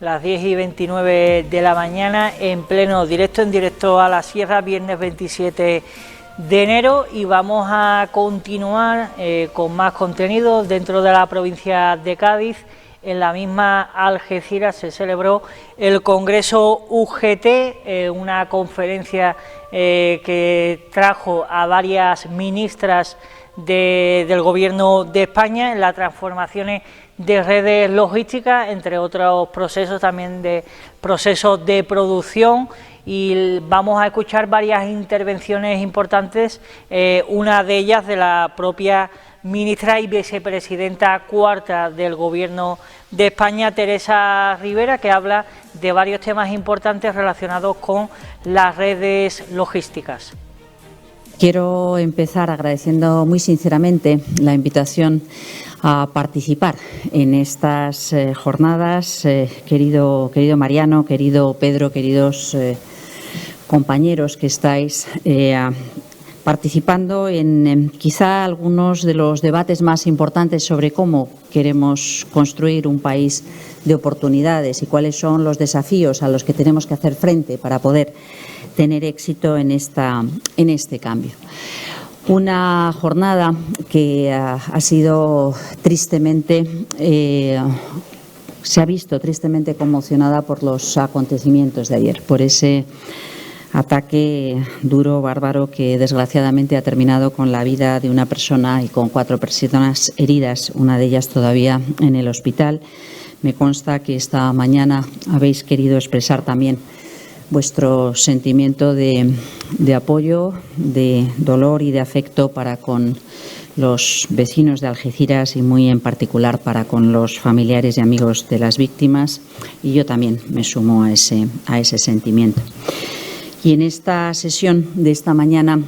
las 10:29 de la mañana, en pleno directo, en directo a la Sierra, viernes 27 de enero, y vamos a continuar con más contenido dentro de la provincia de Cádiz. En la misma Algeciras se celebró el Congreso UGT, una conferencia que trajo a varias ministras del Gobierno de España en las transformaciones de redes logísticas, entre otros procesos también de procesos de producción, y vamos a escuchar varias intervenciones importantes, una de ellas de la propia ministra y vicepresidenta cuarta del Gobierno de España, Teresa Rivera, que habla de varios temas importantes relacionados con las redes logísticas. Quiero empezar agradeciendo muy sinceramente la invitación a participar en estas jornadas. Querido Mariano, querido Pedro, queridos compañeros que estáis participando en quizá algunos de los debates más importantes sobre cómo queremos construir un país de oportunidades y cuáles son los desafíos a los que tenemos que hacer frente para poder tener éxito en este cambio. Una jornada que ha sido tristemente, se ha visto tristemente conmocionada por los acontecimientos de ayer, por ese ataque duro, bárbaro, que desgraciadamente ha terminado con la vida de una persona y con 4 personas heridas, una de ellas todavía en el hospital. Me consta que esta mañana habéis querido expresar también vuestro sentimiento de apoyo, de dolor y de afecto para con los vecinos de Algeciras y muy en particular para con los familiares y amigos de las víctimas, y yo también me sumo a ese sentimiento. Y en esta sesión de esta mañana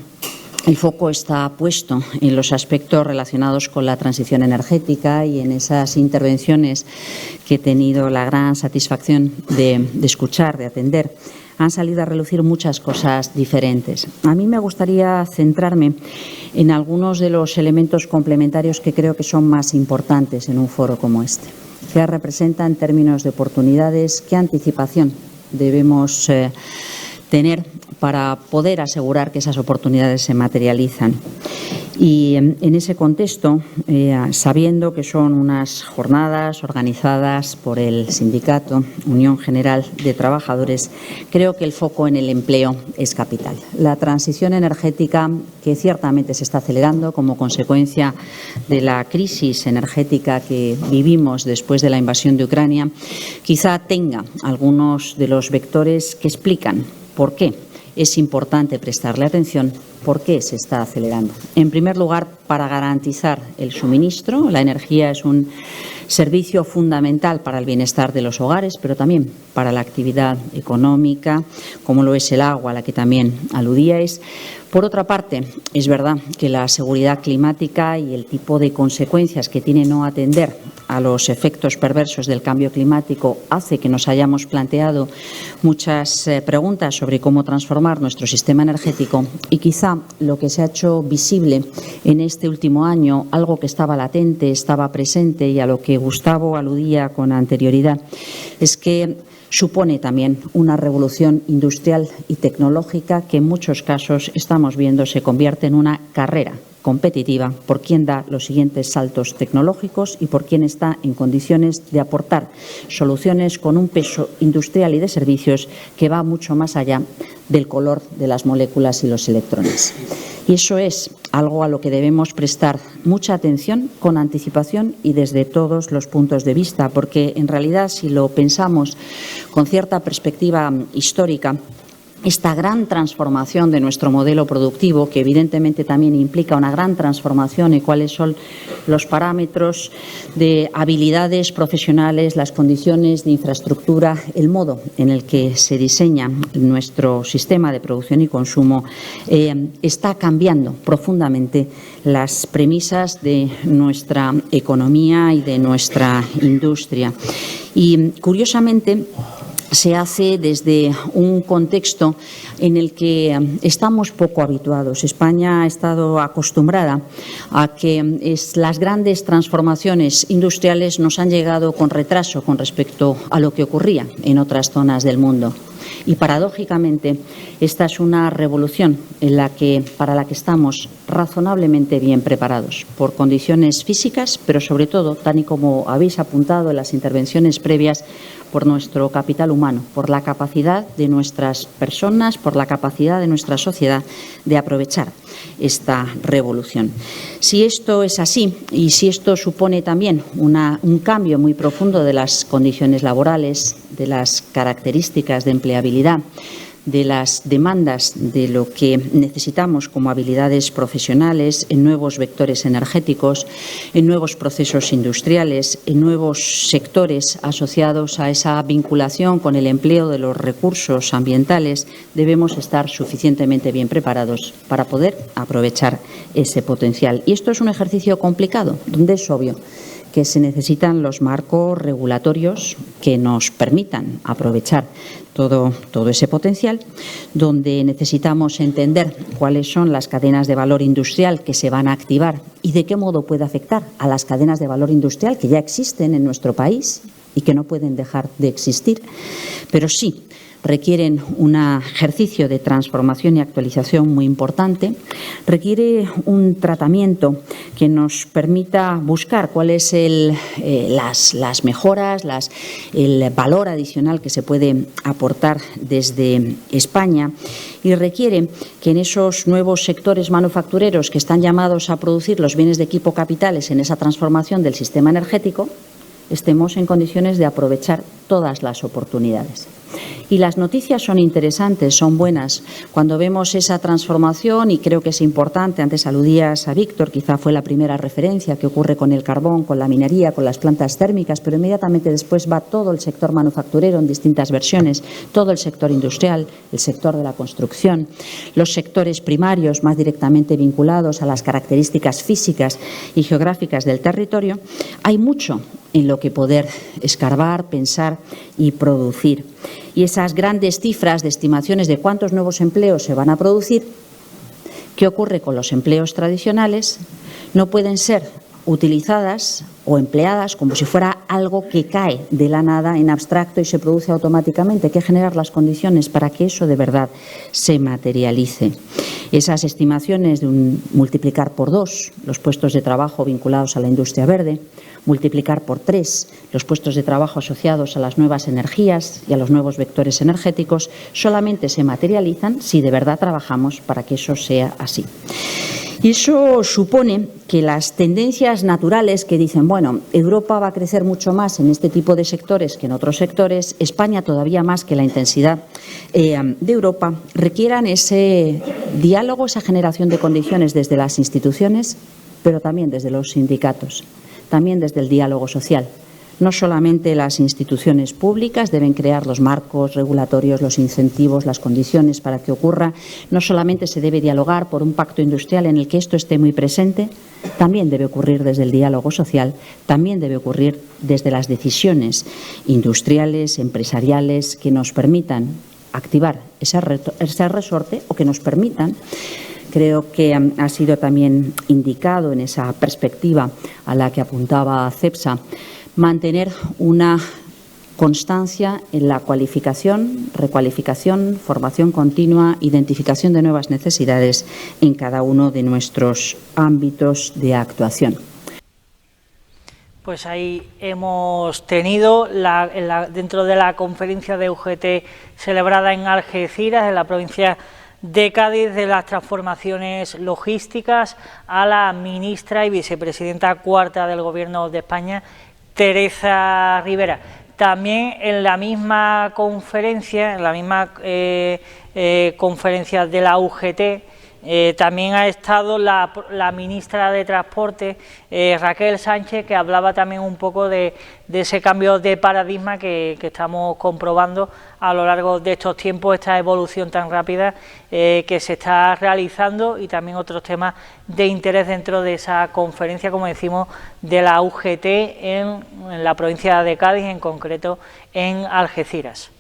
el foco está puesto en los aspectos relacionados con la transición energética, y en esas intervenciones que he tenido la gran satisfacción de escuchar, de atender, han salido a relucir muchas cosas diferentes. A mí me gustaría centrarme en algunos de los elementos complementarios que creo que son más importantes en un foro como este. ¿Qué representa en términos de oportunidades? ¿Qué anticipación debemos tener para poder asegurar que esas oportunidades se materializan? Y en ese contexto, sabiendo que son unas jornadas organizadas por el sindicato Unión General de Trabajadores, creo que el foco en el empleo es capital. La transición energética, que ciertamente se está acelerando como consecuencia de la crisis energética que vivimos después de la invasión de Ucrania, quizá tenga algunos de los vectores que explican por qué es importante prestarle atención, por qué se está acelerando. En primer lugar, para garantizar el suministro. La energía es un servicio fundamental para el bienestar de los hogares, pero también para la actividad económica, como lo es el agua, a la que también aludíais. Por otra parte, es verdad que la seguridad climática y el tipo de consecuencias que tiene no atender a los efectos perversos del cambio climático hace que nos hayamos planteado muchas preguntas sobre cómo transformar nuestro sistema energético, y quizá lo que se ha hecho visible en este último año, algo que estaba latente, estaba presente y a lo que Gustavo aludía con anterioridad, es que supone también una revolución industrial y tecnológica que en muchos casos estamos viendo se convierte en una carrera competitiva por quién da los siguientes saltos tecnológicos y por quién está en condiciones de aportar soluciones con un peso industrial y de servicios que va mucho más allá del color de las moléculas y los electrones. Y eso es algo a lo que debemos prestar mucha atención, con anticipación y desde todos los puntos de vista, porque en realidad, si lo pensamos con cierta perspectiva histórica, esta gran transformación de nuestro modelo productivo, que evidentemente también implica una gran transformación en cuáles son los parámetros de habilidades profesionales, las condiciones de infraestructura, el modo en el que se diseña nuestro sistema de producción y consumo, está cambiando profundamente las premisas de nuestra economía y de nuestra industria. Y, curiosamente, se hace desde un contexto en el que estamos poco habituados. España ha estado acostumbrada a que las grandes transformaciones industriales nos han llegado con retraso con respecto a lo que ocurría en otras zonas del mundo. Y paradójicamente, esta es una revolución para la que estamos razonablemente bien preparados por condiciones físicas, pero sobre todo, tal y como habéis apuntado en las intervenciones previas, por nuestro capital humano, por la capacidad de nuestras personas, por la capacidad de nuestra sociedad de aprovechar esta revolución. Si esto es así y si esto supone también un cambio muy profundo de las condiciones laborales, de las características de empleabilidad, de las demandas de lo que necesitamos como habilidades profesionales en nuevos vectores energéticos, en nuevos procesos industriales, en nuevos sectores asociados a esa vinculación con el empleo de los recursos ambientales, debemos estar suficientemente bien preparados para poder aprovechar ese potencial. Y esto es un ejercicio complicado, donde es obvio que se necesitan los marcos regulatorios que nos permitan aprovechar todo ese potencial, donde necesitamos entender cuáles son las cadenas de valor industrial que se van a activar y de qué modo puede afectar a las cadenas de valor industrial que ya existen en nuestro país y que no pueden dejar de existir, pero sí requieren un ejercicio de transformación y actualización muy importante, requiere un tratamiento que nos permita buscar cuáles las mejoras, el valor adicional que se puede aportar desde España, y requiere que en esos nuevos sectores manufactureros que están llamados a producir los bienes de equipo capitales en esa transformación del sistema energético, estemos en condiciones de aprovechar todas las oportunidades. Y las noticias son interesantes, son buenas. Cuando vemos esa transformación, y creo que es importante, antes aludías a Víctor, quizá fue la primera referencia que ocurre con el carbón, con la minería, con las plantas térmicas, pero inmediatamente después va todo el sector manufacturero en distintas versiones, todo el sector industrial, el sector de la construcción, los sectores primarios más directamente vinculados a las características físicas y geográficas del territorio. Hay mucho en lo que poder escarbar, pensar y producir. Y esas grandes cifras de estimaciones de cuántos nuevos empleos se van a producir, ¿qué ocurre con los empleos tradicionales? No pueden ser utilizadas o empleadas como si fuera algo que cae de la nada en abstracto y se produce automáticamente. Hay que generar las condiciones para que eso de verdad se materialice. Esas estimaciones de multiplicar por 2 los puestos de trabajo vinculados a la industria verde, multiplicar por 3 los puestos de trabajo asociados a las nuevas energías y a los nuevos vectores energéticos, solamente se materializan si de verdad trabajamos para que eso sea así. Y eso supone que las tendencias naturales que dicen, bueno, Europa va a crecer mucho más en este tipo de sectores que en otros sectores, España todavía más que la intensidad de Europa, requieran ese diálogo, esa generación de condiciones desde las instituciones, pero también desde los sindicatos, también desde el diálogo social. No solamente las instituciones públicas deben crear los marcos regulatorios, los incentivos, las condiciones para que ocurra. No solamente se debe dialogar por un pacto industrial en el que esto esté muy presente, también debe ocurrir desde el diálogo social, también debe ocurrir desde las decisiones industriales, empresariales, que nos permitan activar ese resorte o que nos permitan. Creo que ha sido también indicado en esa perspectiva a la que apuntaba CEPSA, mantener una constancia en la cualificación, recualificación, formación continua, identificación de nuevas necesidades en cada uno de nuestros ámbitos de actuación. Pues ahí hemos tenido, dentro de la conferencia de UGT celebrada en Algeciras, en la provincia de Cádiz, de las transformaciones logísticas, a la ministra y vicepresidenta cuarta del Gobierno de España, Teresa Rivera. También en la misma conferencia, conferencia de la UGT, también ha estado la ministra de Transporte, Raquel Sánchez, que hablaba también un poco de ese cambio de paradigma que estamos comprobando a lo largo de estos tiempos, esta evolución tan rápida que se está realizando, y también otros temas de interés dentro de esa conferencia, como decimos, de la UGT en la provincia de Cádiz, en concreto en Algeciras.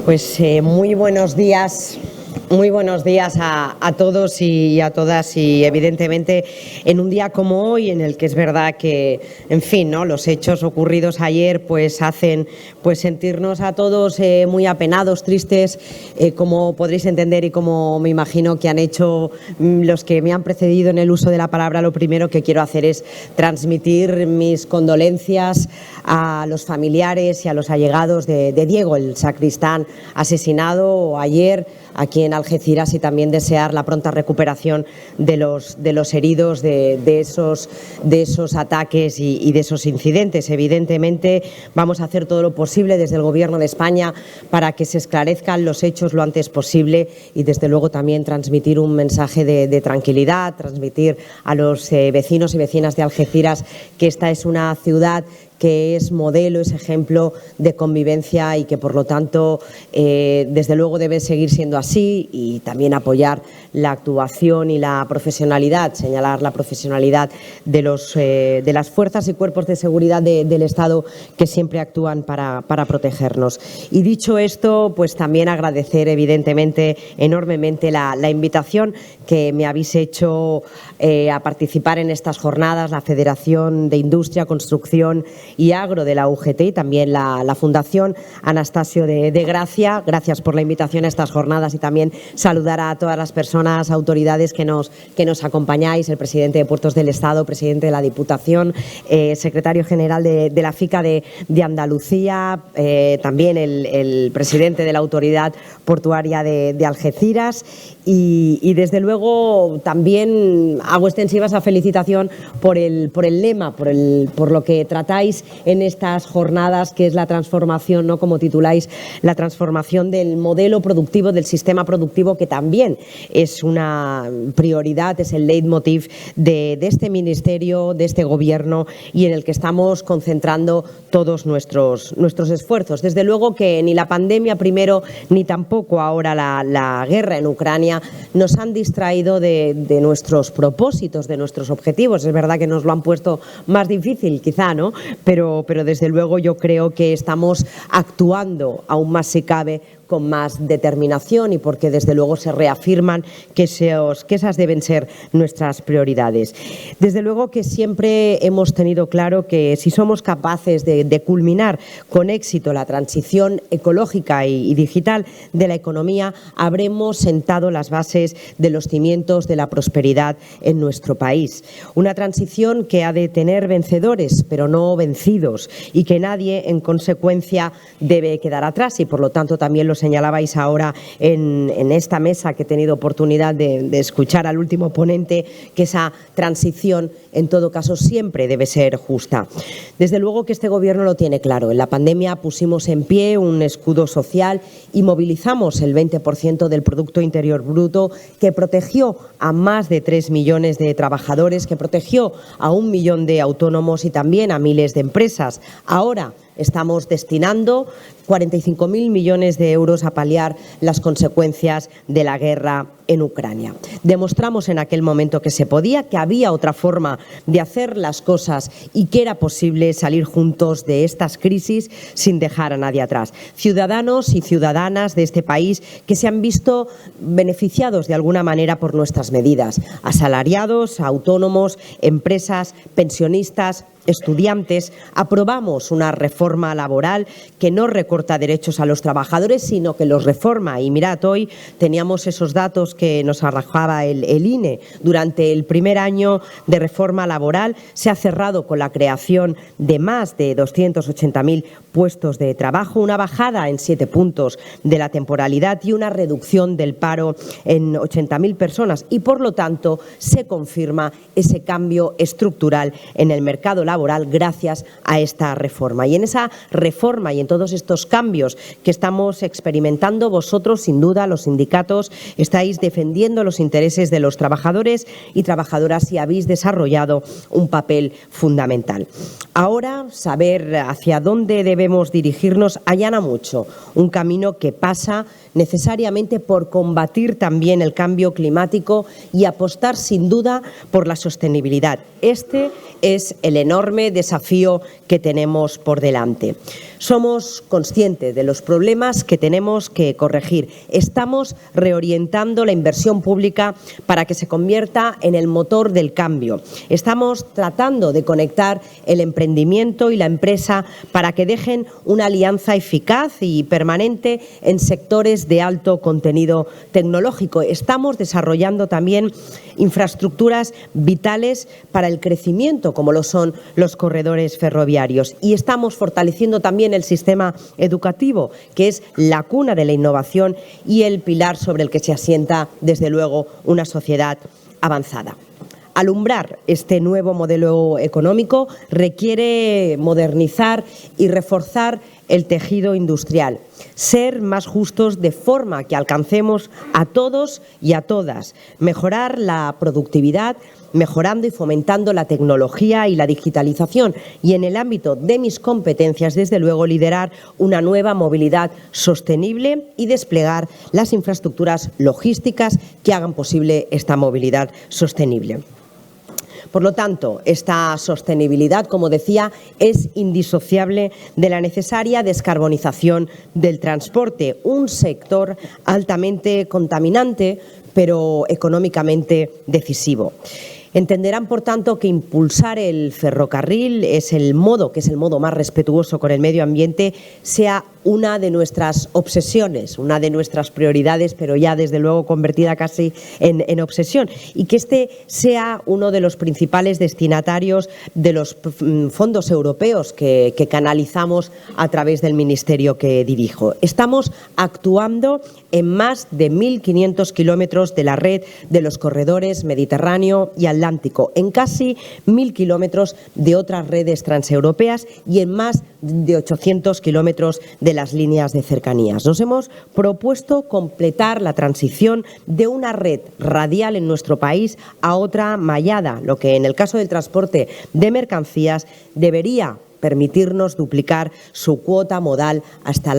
Pues muy buenos días. Muy buenos días a todos y a todas, y evidentemente en un día como hoy, en el que es verdad que, en fin, ¿no?, los hechos ocurridos ayer pues hacen pues sentirnos a todos muy apenados, tristes, como podréis entender y como me imagino que han hecho los que me han precedido en el uso de la palabra. Lo primero que quiero hacer es transmitir mis condolencias a los familiares y a los allegados de Diego, el sacristán asesinado ayer aquí en Algeciras, y también desear la pronta recuperación de los heridos de esos ataques y de esos incidentes. Evidentemente vamos a hacer todo lo posible desde el Gobierno de España para que se esclarezcan los hechos lo antes posible, y desde luego también transmitir un mensaje de tranquilidad, transmitir a los vecinos y vecinas de Algeciras que esta es una ciudad que es modelo, es ejemplo de convivencia, y que por lo tanto desde luego debe seguir siendo así, y también apoyar la actuación y la profesionalidad, señalar la profesionalidad de las fuerzas y cuerpos de seguridad del Estado, que siempre actúan para protegernos. Y dicho esto, pues también agradecer evidentemente enormemente la invitación que me habéis hecho a participar en estas jornadas, la Federación de Industria, Construcción y Agro de la UGT, y también la Fundación Anastasio de Gracia. Gracias por la invitación a estas jornadas, y también saludar a todas las personas, autoridades que nos acompañáis, el presidente de Puertos del Estado, presidente de la Diputación, secretario general de la FICA de Andalucía, también el presidente de la Autoridad Portuaria de Algeciras, y desde luego también hago extensiva esa felicitación por el lema, por lo que tratáis en estas jornadas, que es la transformación, ¿no?, como tituláis, la transformación del modelo productivo, del sistema productivo, que también es una prioridad, es el leitmotiv de este Ministerio, de este Gobierno, y en el que estamos concentrando todos nuestros esfuerzos. Desde luego que ni la pandemia primero, ni tampoco ahora la guerra en Ucrania nos han distraído de nuestros propósitos, de nuestros objetivos. Es verdad que nos lo han puesto más difícil, quizá, ¿no?, pero desde luego yo creo que estamos actuando aún más, si cabe, con más determinación, y porque desde luego se reafirman que esas deben ser nuestras prioridades. Desde luego que siempre hemos tenido claro que si somos capaces de culminar con éxito la transición ecológica y digital de la economía, habremos sentado las bases de los cimientos de la prosperidad en nuestro país. Una transición que ha de tener vencedores, pero no vencidos, y que nadie, en consecuencia, debe quedar atrás, y por lo tanto también lo señalabais ahora en esta mesa, que he tenido oportunidad de escuchar al último ponente, que esa transición en todo caso siempre debe ser justa. Desde luego que este Gobierno lo tiene claro. En la pandemia pusimos en pie un escudo social y movilizamos el 20% del Producto Interior Bruto, que protegió a más de 3 millones de trabajadores, que protegió a 1 millón de autónomos y también a miles de empresas. Ahora estamos destinando 45.000 millones de euros a paliar las consecuencias de la guerra en Ucrania. Demostramos en aquel momento que se podía, que había otra forma de hacer las cosas, y que era posible salir juntos de estas crisis sin dejar a nadie atrás. Ciudadanos y ciudadanas de este país que se han visto beneficiados de alguna manera por nuestras medidas. Asalariados, autónomos, empresas, pensionistas, estudiantes. Aprobamos una reforma laboral que no recorta derechos a los trabajadores, sino que los reforma. Y mirad, hoy teníamos esos datos que nos arrojaba el INE. Durante el primer año de reforma laboral se ha cerrado con la creación de más de 280.000 puestos de trabajo, una bajada en 7 puntos de la temporalidad y una reducción del paro en 80.000 personas. Y por lo tanto se confirma ese cambio estructural en el mercado laboral gracias a esta reforma. Y en esa reforma y en todos estos cambios que estamos experimentando, vosotros, sin duda, los sindicatos, estáis defendiendo los intereses de los trabajadores y trabajadoras, y habéis desarrollado un papel fundamental. Ahora, saber hacia dónde debemos debemos dirigirnos allana mucho, un camino que pasa necesariamente por combatir también el cambio climático y apostar sin duda por la sostenibilidad. Este es el enorme desafío que tenemos por delante. Somos conscientes de los problemas que tenemos que corregir. Estamos reorientando la inversión pública para que se convierta en el motor del cambio. Estamos tratando de conectar el emprendimiento y la empresa para que dejen una alianza eficaz y permanente en sectores de alto contenido tecnológico. Estamos desarrollando también infraestructuras vitales para el crecimiento, como lo son los corredores ferroviarios. Y estamos fortaleciendo también el sistema educativo, que es la cuna de la innovación y el pilar sobre el que se asienta, desde luego, una sociedad avanzada. Alumbrar este nuevo modelo económico requiere modernizar y reforzar el tejido industrial, ser más justos de forma que alcancemos a todos y a todas, mejorar la productividad, mejorando y fomentando la tecnología y la digitalización, y en el ámbito de mis competencias, desde luego, liderar una nueva movilidad sostenible y desplegar las infraestructuras logísticas que hagan posible esta movilidad sostenible. Por lo tanto, esta sostenibilidad, como decía, es indisociable de la necesaria descarbonización del transporte, un sector altamente contaminante, pero económicamente decisivo. Entenderán, por tanto, que impulsar el ferrocarril es el modo más respetuoso con el medio ambiente, sea una de nuestras obsesiones, una de nuestras prioridades, pero ya desde luego convertida casi en obsesión, y que este sea uno de los principales destinatarios de los fondos europeos que canalizamos a través del ministerio que dirijo. Estamos actuando en más de 1.500 kilómetros de la red de los corredores Mediterráneo y Atlántico, en casi 1.000 kilómetros de otras redes transeuropeas y en más de 800 kilómetros de las líneas de cercanías. Nos hemos propuesto completar la transición de una red radial en nuestro país a otra mallada, lo que en el caso del transporte de mercancías debería permitirnos duplicar su cuota modal hasta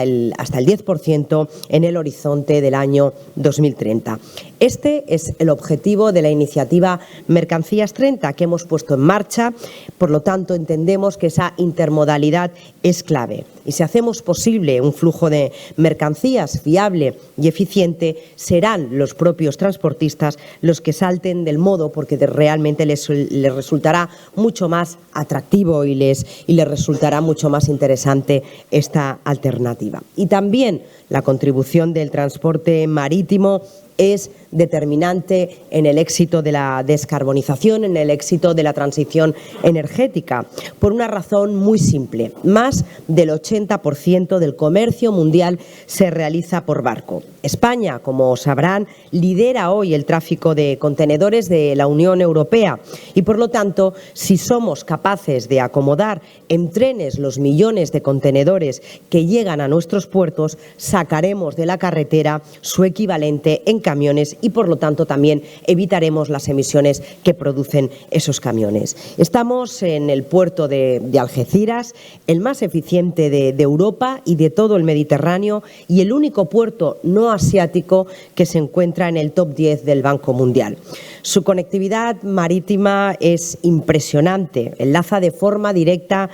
el 10% en el horizonte del año 2030. Este es el objetivo de la iniciativa Mercancías 30 que hemos puesto en marcha. Por lo tanto, entendemos que esa intermodalidad es clave. Y si hacemos posible un flujo de mercancías fiable y eficiente, serán los propios transportistas los que salten del modo, porque realmente les resultará mucho más atractivo y les resultará mucho más interesante esta alternativa. Y también la contribución del transporte marítimo es determinante en el éxito de la descarbonización, en el éxito de la transición energética, por una razón muy simple. Más del 80% del comercio mundial se realiza por barco. España, como sabrán, lidera hoy el tráfico de contenedores de la Unión Europea y, por lo tanto, si somos capaces de acomodar en trenes los millones de contenedores que llegan a nuestros puertos, sacaremos de la carretera su equivalente en camiones y, por lo tanto, también evitaremos las emisiones que producen esos camiones. Estamos en el puerto de Algeciras, el más eficiente de Europa y de todo el Mediterráneo, y el único puerto no asiático que se encuentra en el top 10 del Banco Mundial. Su conectividad marítima es impresionante. Enlaza de forma directa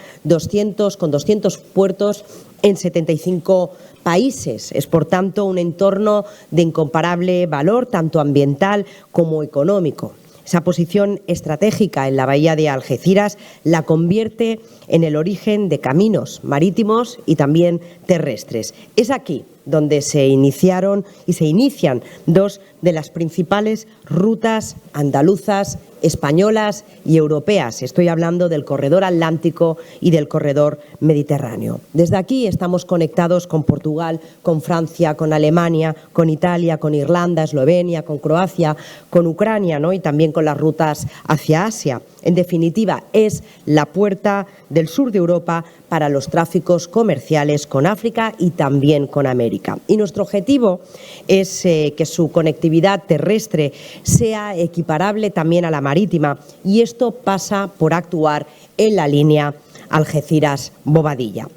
con 200 puertos en 75 países. Es, por tanto, un entorno de incomparable valor, tanto ambiental como económico. Esa posición estratégica en la bahía de Algeciras la convierte en el origen de caminos marítimos y también terrestres. Es aquí donde se iniciaron y se inician dos de las principales rutas andaluzas, españolas y europeas. Estoy hablando del corredor atlántico y del corredor mediterráneo. Desde aquí estamos conectados con Portugal, con Francia, con Alemania, con Italia, con Irlanda, Eslovenia, con Croacia, con Ucrania, ¿no? Y también con las rutas hacia Asia. En definitiva, es la puerta del sur de Europa para los tráficos comerciales con África y también con América. Y nuestro objetivo es que su conectividad terrestre sea equiparable también a la marítima, y esto pasa por actuar en la línea Algeciras-Bobadilla.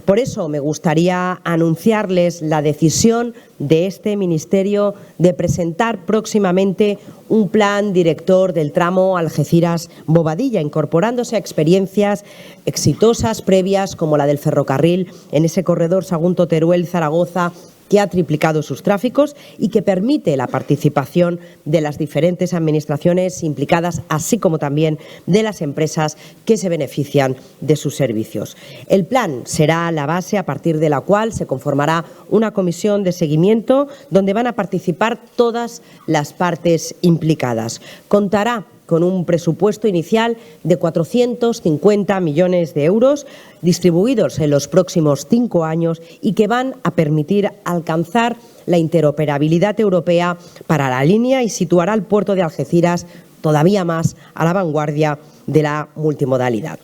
Por eso me gustaría anunciarles la decisión de este Ministerio de presentar próximamente un plan director del tramo Algeciras-Bobadilla, incorporándose a experiencias exitosas previas como la del ferrocarril en ese corredor Sagunto-Teruel-Zaragoza, que ha triplicado sus tráficos y que permite la participación de las diferentes administraciones implicadas, así como también de las empresas que se benefician de sus servicios. El plan será la base a partir de la cual se conformará una comisión de seguimiento donde van a participar todas las partes implicadas. Contará con un presupuesto inicial de 450 millones de euros distribuidos en los próximos 5 años y que van a permitir alcanzar la interoperabilidad europea para la línea y situará al puerto de Algeciras todavía más a la vanguardia de la multimodalidad.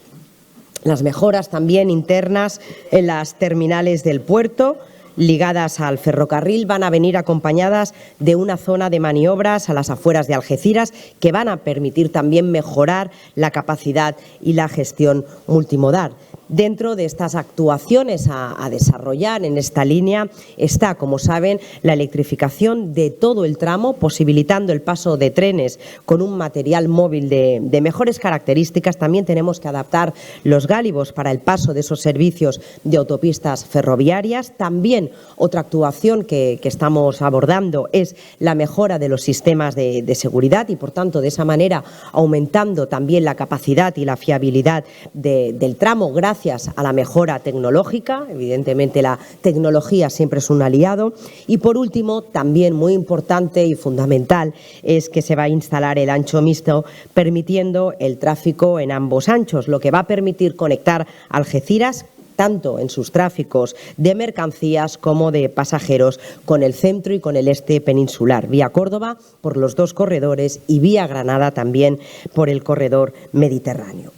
Las mejoras también internas en las terminales del puerto ligadas al ferrocarril van a venir acompañadas de una zona de maniobras a las afueras de Algeciras que van a permitir también mejorar la capacidad y la gestión multimodal. Dentro de estas actuaciones a desarrollar en esta línea está, como saben, la electrificación de todo el tramo, posibilitando el paso de trenes con un material móvil de mejores características. También tenemos que adaptar los gálibos para el paso de esos servicios de autopistas ferroviarias. También otra actuación que estamos abordando es la mejora de los sistemas de seguridad y, por tanto, de esa manera aumentando también la capacidad y la fiabilidad del tramo gracias a la mejora tecnológica. Evidentemente la tecnología siempre es un aliado. Y por último, también muy importante y fundamental, es que se va a instalar el ancho mixto, permitiendo el tráfico en ambos anchos, lo que va a permitir conectar Algeciras tanto en sus tráficos de mercancías como de pasajeros con el centro y con el este peninsular, vía Córdoba por los dos corredores y vía Granada también por el corredor mediterráneo.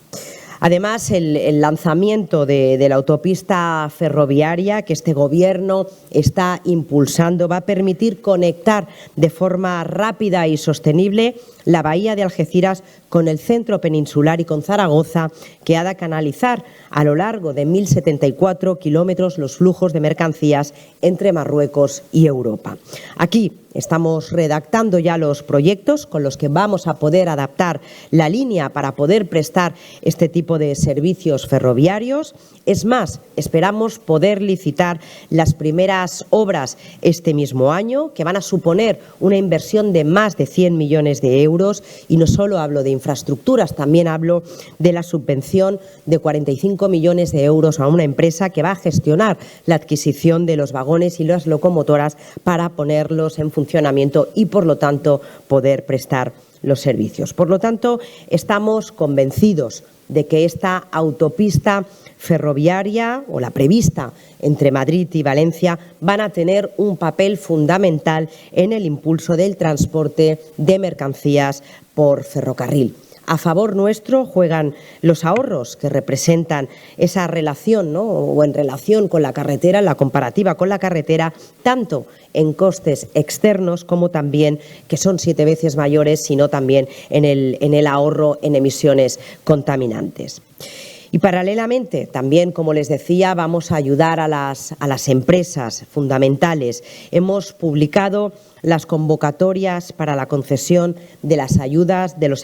Además, el lanzamiento de la autopista ferroviaria que este Gobierno está impulsando va a permitir conectar de forma rápida y sostenible la bahía de Algeciras con el centro peninsular y con Zaragoza, que ha de canalizar a lo largo de 1.074 kilómetros los flujos de mercancías entre Marruecos y Europa. Aquí estamos redactando ya los proyectos con los que vamos a poder adaptar la línea para poder prestar este tipo de servicios ferroviarios. Es más, esperamos poder licitar las primeras obras este mismo año, que van a suponer una inversión de más de 100 millones de euros. Y no solo hablo de infraestructuras, también hablo de la subvención de 45 millones de euros a una empresa que va a gestionar la adquisición de los vagones y las locomotoras para ponerlos en funcionamiento y, por lo tanto, poder prestar los servicios. Por lo tanto, estamos convencidos de que esta autopista ferroviaria o la prevista entre Madrid y Valencia van a tener un papel fundamental en el impulso del transporte de mercancías por ferrocarril. A favor nuestro juegan los ahorros que representan esa relación, ¿no?, o en relación con la carretera, la comparativa con la carretera, tanto en costes externos como también, que son 7 veces mayores, sino también en el ahorro en emisiones contaminantes. Y paralelamente, también, como les decía, vamos a ayudar a las empresas fundamentales. Hemos publicado las convocatorias para la concesión de las ayudas del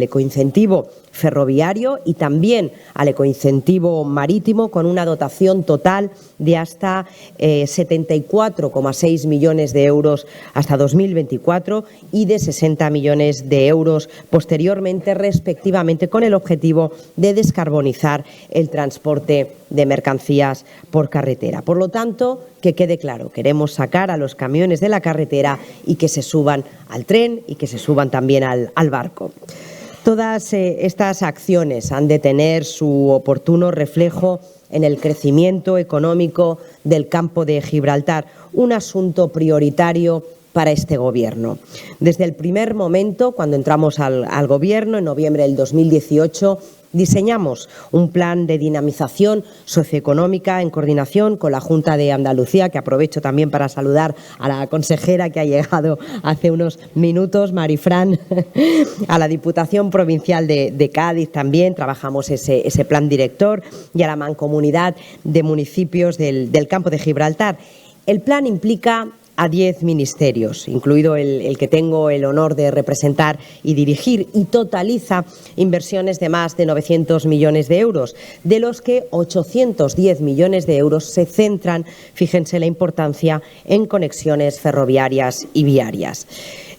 ecoincentivo ferroviario y también al ecoincentivo marítimo, con una dotación total de hasta 74,6 millones de euros hasta 2024 y de 60 millones de euros posteriormente, respectivamente, con el objetivo de descarbonizar el transporte de mercancías por carretera. Por lo tanto, que quede claro, queremos sacar a los camiones de la carretera y que se suban al tren y que se suban también al barco. Todas estas acciones han de tener su oportuno reflejo en el crecimiento económico del campo de Gibraltar, un asunto prioritario para este Gobierno. Desde el primer momento, cuando entramos al Gobierno, en noviembre del 2018, Diseñamos un plan de dinamización socioeconómica en coordinación con la Junta de Andalucía, que aprovecho también para saludar a la consejera que ha llegado hace unos minutos, Marifran, a la Diputación Provincial de Cádiz también, trabajamos ese plan director, y a la Mancomunidad de Municipios del Campo de Gibraltar. El plan implica a 10 ministerios, incluido el que tengo el honor de representar y dirigir, y totaliza inversiones de más de 900 millones de euros, de los que 810 millones de euros se centran, fíjense la importancia, en conexiones ferroviarias y viarias.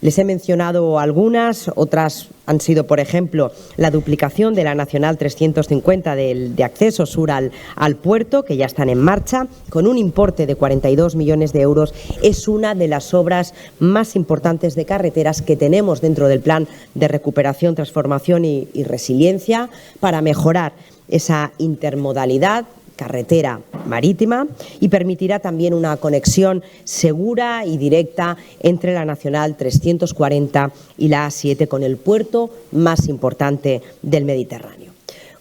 Les he mencionado algunas, otras han sido, por ejemplo, la duplicación de la Nacional 350 de acceso sur al puerto, que ya están en marcha, con un importe de 42 millones de euros. Es una de las obras más importantes de carreteras que tenemos dentro del Plan de Recuperación, Transformación y Resiliencia para mejorar esa intermodalidad carretera marítima, y permitirá también una conexión segura y directa entre la Nacional 340 y la A7 con el puerto más importante del Mediterráneo.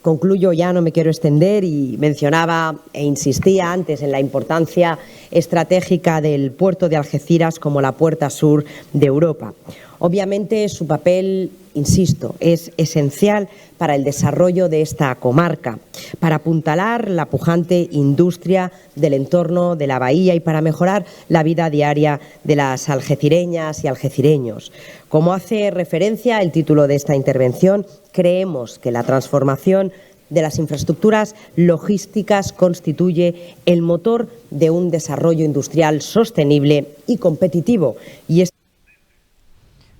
Concluyo ya, no me quiero extender, y mencionaba e insistía antes en la importancia estratégica del puerto de Algeciras como la puerta sur de Europa. Obviamente su papel, insisto, es esencial para el desarrollo de esta comarca, para apuntalar la pujante industria del entorno de la bahía y para mejorar la vida diaria de las algecireñas y algecireños. Como hace referencia el título de esta intervención, creemos que la transformación de las infraestructuras logísticas constituye el motor de un desarrollo industrial sostenible y competitivo.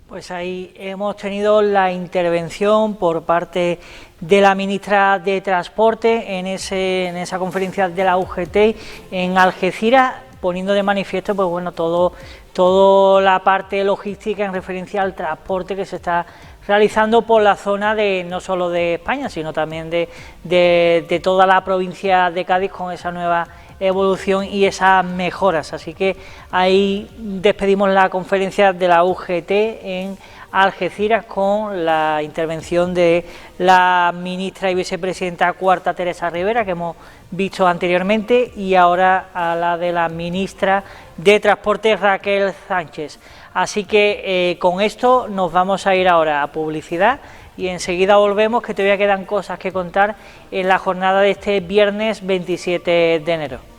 Pues ahí hemos tenido la intervención por parte de la ministra de Transporte en esa conferencia de la UGT en Algeciras, poniendo de manifiesto pues bueno, toda la parte logística en referencia al transporte que se está realizando por la zona de no solo de España, sino también de toda la provincia de Cádiz, con esa nueva evolución y esas mejoras. Así que ahí despedimos la conferencia de la UGT en Algeciras con la intervención de la ministra y vicepresidenta cuarta Teresa Rivera, que hemos visto anteriormente, y ahora a la de la ministra de Transporte Raquel Sánchez. Así que con esto nos vamos a ir ahora a publicidad y enseguida volvemos, que todavía quedan cosas que contar en la jornada de este viernes 27 de enero.